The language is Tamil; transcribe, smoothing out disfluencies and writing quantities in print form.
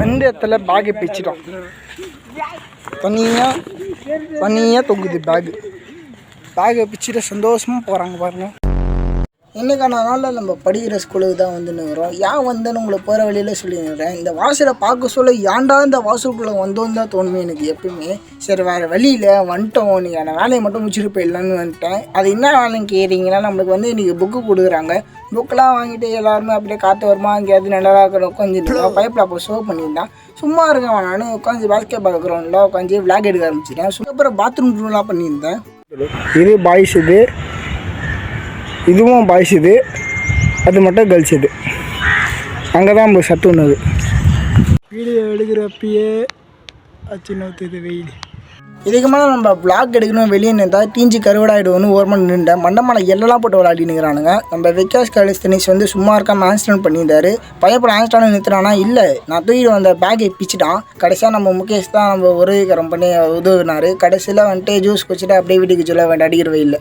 அந்த இடத்துல பேக்கை பிச்சுட்டோம். தனியாக தொங்குது பேக்கை பிச்சுட்டு சந்தோஷமாக போகிறாங்க பாருங்கள். என்னைக்கான நாளில் நம்ம படிக்கிற ஸ்கூலுக்கு தான் வந்துன்னுக்கிறோம். ஏன் வந்தேன்னு உங்களை போகிற வழியில் சொல்லிடுறேன். இந்த வாசலை பார்க்க சொல்ல ஏன்டா இந்த வாசலுக்குள்ளே வந்தோன்னு தான் தோணுமே எனக்கு எப்பவுமே. சரி வேறு வழியில் வந்துட்டோம், நீங்கள் வேலையை மட்டும் முடிச்சுட்டு போயிடலான்னு வந்துட்டேன். அது என்ன வேலைன்னு கேட்குறீங்கன்னா, நம்மளுக்கு இன்றைக்கி புக்கு கொடுக்குறாங்க. புக்கெலாம் வாங்கிட்டு எல்லாருமே அப்படியே காற்று வருமா எங்கேயாவது நல்லா இருக்கிற உட்காந்துட்டு பைப்பில் அப்போ ஷோ பண்ணியிருந்தேன். சும்மா இருக்கேன் நான் உட்காந்து பாஸ்கெட் பால் கிரவுண்டில் உட்காந்து விளாக் எடுக்க ஆரம்பிச்சிட்டேன். அப்புறம் பாத்ரூம் ரூம்லாம் பண்ணியிருந்தேன். இது பாய்ஸ், இதுவும் பாய்ஸ், அது மட்டும் கேர்ள்ஸ். அங்கே தான் நம்ம சத்து ஒன்றுது. வீடியோ எடுக்கிறப்பயே சின்ன வெயில். இதுக்கு மேலே நம்ம பிளாக் எடுக்கணும் வெளியே நின்றா தீஞ்சி கருவடாயிடுவோன்னு ஓரமாக நின்றுட்டேன். மண்டமான எல்லாம் போட்டு விளையாடினுங்கிறானுங்க. நம்ம விகாஸ் காலேஜ் சும்மா இருக்காமல் ஆன்ஸ்டாண்ட் பண்ணியிருந்தாரு. பையப்பட ஆன்ஸ்டாண்ட் நிறுத்துறானா இல்லை, நான் தூக்கிட்டு வந்த பேக்கை பிச்சுட்டான். கடைசியாக நம்ம முகேஷ் தான் நம்ம உதவிகரம் பண்ணி உதவினார். கடைசியில் ஜூஸ் குடிச்சிட்டு அப்படியே வீட்டுக்கு சொல்ல வேண்டாம் அடிக்கிற வெயில்.